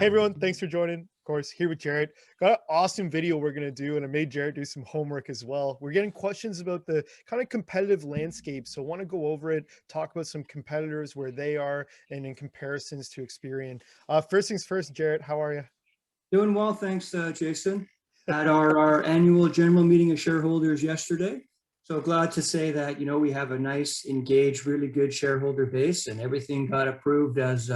Hey everyone, thanks for joining. Of course, here with Jarrett. Got an awesome video we're gonna do, and I made Jarrett do some homework as well. We're getting questions about the kind of competitive landscape, so I want to go over it, talk about some competitors where they are, and in comparisons to Experion. First things first, Jarrett, how are you? Doing well, thanks, Jason. At our annual general meeting of shareholders yesterday. So glad to say that, we have a nice, engaged, really good shareholder base and everything got approved as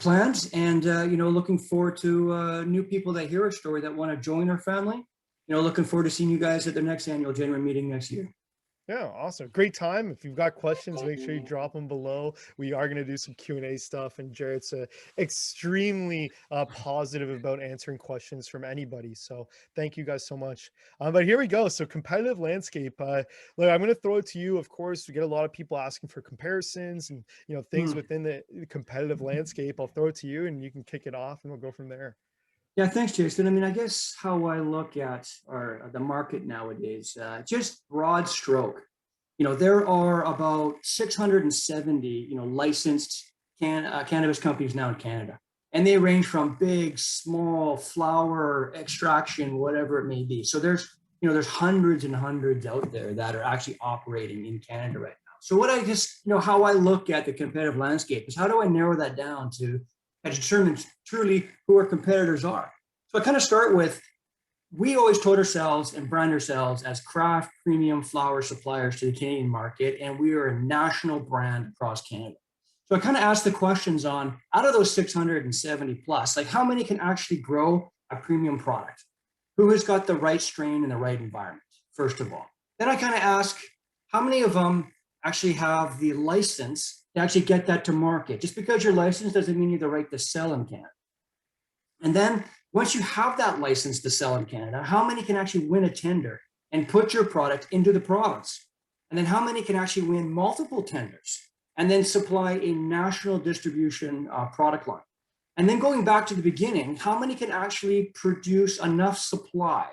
planned. And, looking forward to new people that hear our story that want to join our family. Looking forward to seeing you guys at the next annual general meeting next year. Yeah, awesome. Great time. If you've got questions, make sure you drop them below. We are going to do some Q&A stuff, and Jarrett's extremely positive about answering questions from anybody. So thank you guys so much. But here we go. So competitive landscape. Look, I'm going to throw it to you. Of course, we get a lot of people asking for comparisons and things Hmm. within the competitive landscape. I'll throw it to you, and you can kick it off, and we'll go from there. Yeah, thanks, Jason. I mean, I guess how I look at the market nowadays, just broad stroke. There are about 670, licensed cannabis companies now in Canada, and they range from big, small, flower extraction, whatever it may be. So there's hundreds and hundreds out there that are actually operating in Canada right now. So what I just, how I look at the competitive landscape is how do I narrow that down to determine truly who our competitors are. So I kind of start with, we always told ourselves and brand ourselves as craft premium flower suppliers to the Canadian market, and we are a national brand across Canada. So I kind of asked the questions on, out of those 670 plus, like how many can actually grow a premium product? Who has got the right strain in the right environment, first of all? Then I kind of ask, how many of them actually have the license to actually get that to market? Just because you're licensed doesn't mean you have the right to sell in Canada. And then once you have that license to sell in Canada, how many can actually win a tender and put your product into the province? And then how many can actually win multiple tenders and then supply a national distribution product line? And then going back to the beginning, how many can actually produce enough supply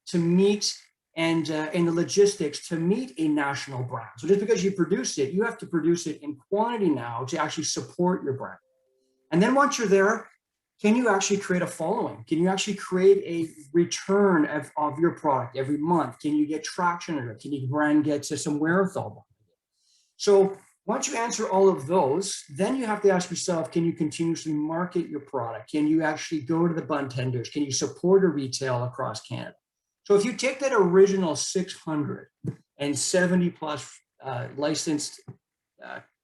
to meet and the logistics to meet a national brand? So just because you produce it, you have to produce it in quantity now to actually support your brand. And then once you're there, can you actually create a following? Can you actually create a return of your product every month? Can you get traction in it? Can your brand get to some wherewithal? So once you answer all of those, then you have to ask yourself, can you continuously market your product? Can you actually go to the bud tenders? Can you support a retail across Canada? So if you take that original 670 plus licensed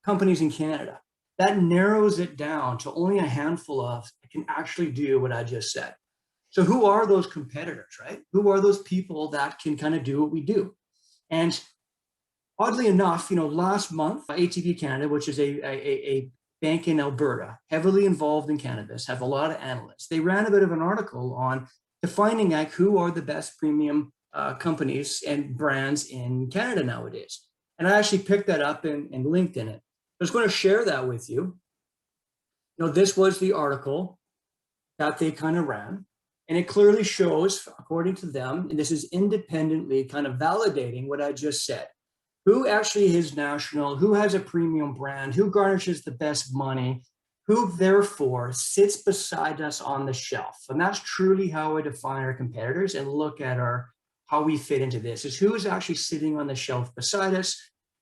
companies in Canada, that narrows it down to only a handful of can actually do what I just said. So who are those competitors, right? Who are those people that can kind of do what we do? And oddly enough, last month, ATB Canada, which is a bank in Alberta, heavily involved in cannabis, have a lot of analysts. They ran a bit of an article on defining like who are the best premium companies and brands in Canada nowadays. And I actually picked that up and linked in it. I was going to share that with you. This was the article that they kind of ran, and it clearly shows, according to them, and this is independently kind of validating what I just said, who actually is national, who has a premium brand, who garnishes the best money, who therefore sits beside us on the shelf. And that's truly how I define our competitors and look at how we fit into this, is who is actually sitting on the shelf beside us,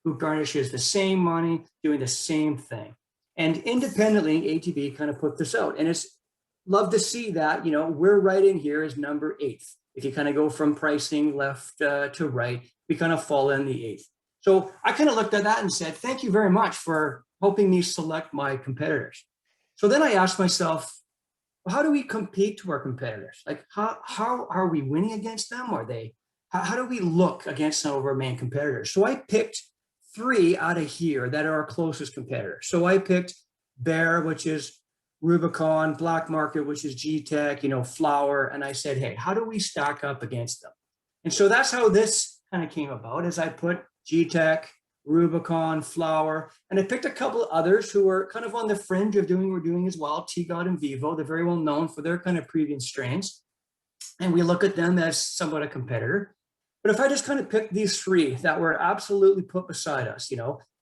who garnishes the same money, doing the same thing. And independently, ATB kind of put this out. And it's love to see that, we're right in here as number 8th. If you kind of go from pricing left to right, we kind of fall in the 8th. So I kind of looked at that and said, thank you very much for helping me select my competitors. So then I asked myself, well, how do we compete to our competitors? Like, how are we winning against them? How do we look against some of our main competitors? So I picked 3 out of here that are our closest competitors. So I picked Bear, which is Rubicon, Black Market, which is G-Tech, Flower. And I said, hey, how do we stack up against them? And so that's how this kind of came about, as I put G-Tech, Rubicon, Flower, and I picked a couple of others who are kind of on the fringe of doing what we're doing as well, T-God and Vivo. They're very well known for their kind of previous strains. And we look at them as somewhat a competitor. But if I just kind of pick these 3 that were absolutely put beside us,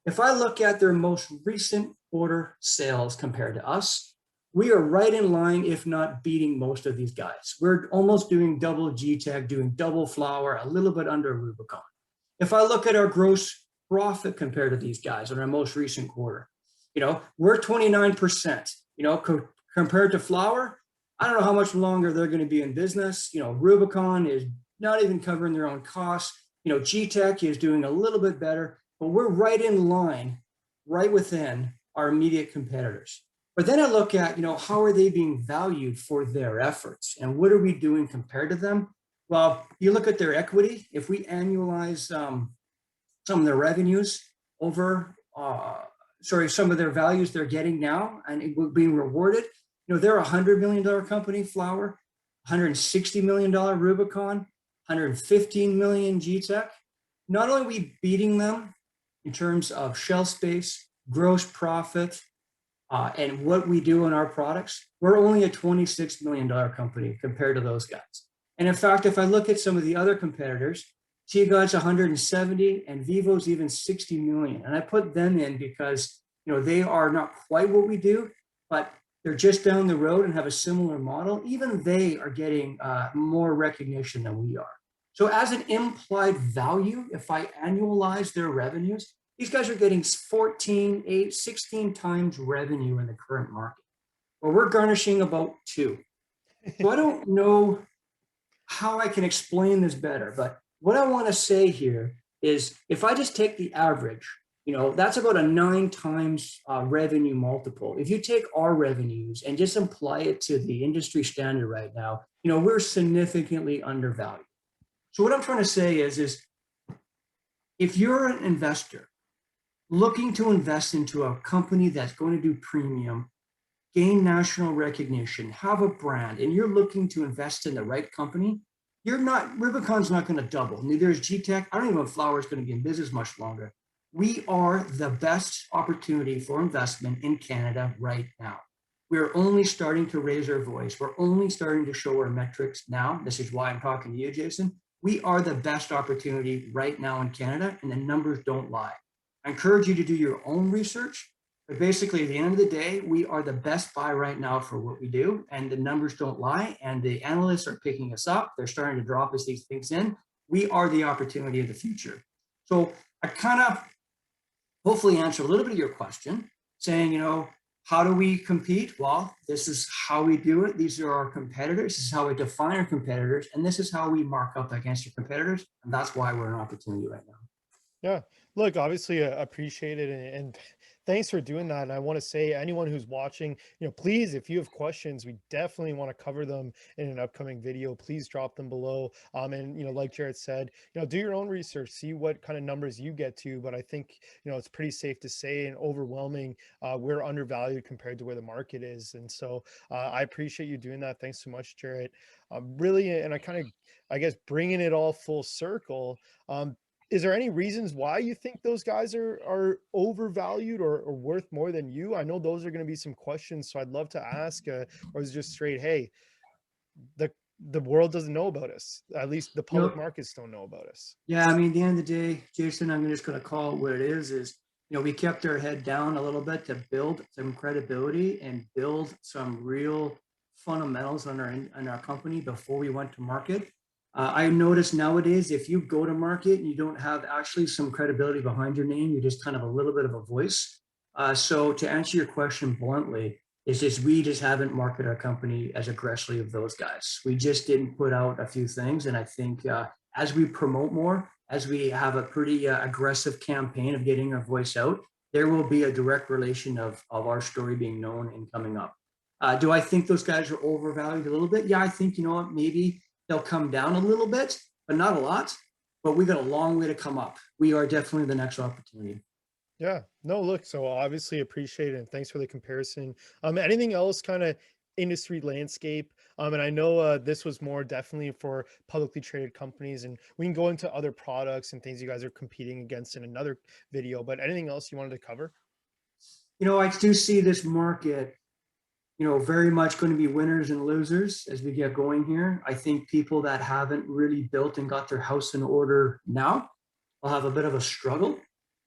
if I look at their most recent quarter sales compared to us, we are right in line, if not beating most of these guys. We're almost doing double G-Tech, doing double flower, a little bit under Rubicon. If I look at our gross profit compared to these guys in our most recent quarter, we're 29%, compared to flower. I don't know how much longer they're going to be in business. Rubicon is not even covering their own costs. G-Tech is doing a little bit better, but we're right in line, right within our immediate competitors. But then I look at, how are they being valued for their efforts, and what are we doing compared to them? Well, you look at their equity. If we annualize some of their revenues over, some of their values they're getting now and being rewarded, they're a $100 million company, flower, $160 million Rubicon, 115 million G-Tech. Not only are we beating them in terms of shelf space, gross profit, and what we do in our products, we're only a $26 million company compared to those guys. And in fact, if I look at some of the other competitors, T-God's 170 and Vivo's even 60 million. And I put them in because, they are not quite what we do, but they're just down the road and have a similar model. Even they are getting more recognition than we are. So as an implied value, if I annualize their revenues, these guys are getting 16 times revenue in the current market. Well, we're garnishing about 2. So I don't know how I can explain this better, but what I want to say here is if I just take the average, that's about a 9 times revenue multiple. If you take our revenues and just apply it to the industry standard right now, we're significantly undervalued. So what I'm trying to say is if you're an investor looking to invest into a company that's going to do premium, gain national recognition, have a brand, and you're looking to invest in the right company, Rubicon's not going to double. Neither is G-Tech. I don't even know if flower is going to be in business much longer. We are the best opportunity for investment in Canada right now. We're only starting to raise our voice. We're only starting to show our metrics now. This is why I'm talking to you, Jason. We are the best opportunity right now in Canada, and the numbers don't lie. I encourage you to do your own research, but basically at the end of the day, we are the best buy right now for what we do, and the numbers don't lie, and the analysts are picking us up. They're starting to drop us these things in. We are the opportunity of the future. So I kind of hopefully answer a little bit of your question, saying, how do we compete? Well, this is how we do it. These are our competitors. This is how we define our competitors, and this is how we mark up against your competitors, and that's why we're an opportunity right now. Yeah, look, obviously appreciate it, and thanks for doing that. And I want to say, anyone who's watching, please, if you have questions, we definitely want to cover them in an upcoming video. Please drop them below. And like Jared said, do your own research, see what kind of numbers you get to. But I think it's pretty safe to say and overwhelming, we're undervalued compared to where the market is. And so I appreciate you doing that. Thanks so much, Jared. Really, and I guess bringing it all full circle. Is there any reasons why you think those guys are overvalued or worth more than you? I know those are going to be some questions, so I'd love to ask, or is it just straight, hey, the world doesn't know about us. At least the public markets don't know about us. Yeah, I mean, at the end of the day, Jason, I'm just going to call it what it is, we kept our head down a little bit to build some credibility and build some real fundamentals on our company before we went to market. I notice nowadays, if you go to market and you don't have actually some credibility behind your name, you're just kind of a little bit of a voice. So to answer your question bluntly, it's just we just haven't marketed our company as aggressively of those guys. We just didn't put out a few things. And I think as we promote more, as we have a pretty aggressive campaign of getting our voice out, there will be a direct relation of our story being known and coming up. Do I think those guys are overvalued a little bit? Yeah, I think, maybe they'll come down a little bit, but not a lot. But we got a long way to come up. We are definitely the next opportunity. Yeah, no, look, so obviously appreciate it. And thanks for the comparison. Anything else kind of industry landscape? And I know this was more definitely for publicly traded companies, and we can go into other products and things you guys are competing against in another video, but anything else you wanted to cover? I do see this market very much going to be winners and losers as we get going here. I think people that haven't really built and got their house in order now will have a bit of a struggle.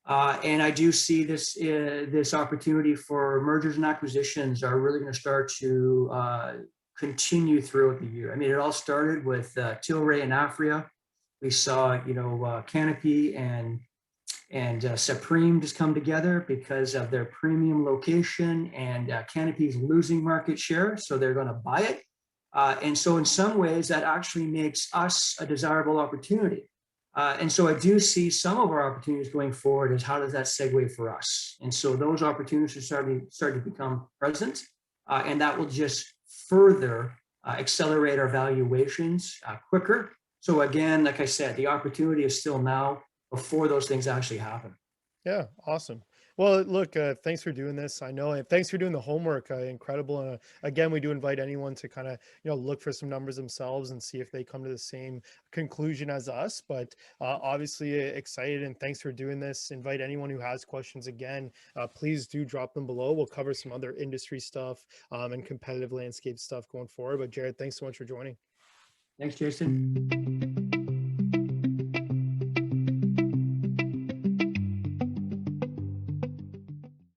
And I do see this opportunity for mergers and acquisitions are really going to start to continue throughout the year. I mean, it all started with Tilray and Afria. We saw, Canopy and Supreme just come together because of their premium location, and Canopy's losing market share, so they're going to buy it. And so in some ways, that actually makes us a desirable opportunity. And so I do see some of our opportunities going forward is how does that segue for us? And so those opportunities are starting to become present, and that will just further accelerate our valuations quicker. So again, like I said, the opportunity is still now before those things actually happen. Yeah, awesome. Well, look, thanks for doing this. I know, and thanks for doing the homework. Incredible. And again, we do invite anyone to kind of, look for some numbers themselves and see if they come to the same conclusion as us. But obviously, excited and thanks for doing this. Invite anyone who has questions again. Please do drop them below. We'll cover some other industry stuff and competitive landscape stuff going forward. But Jared, thanks so much for joining. Thanks, Jason.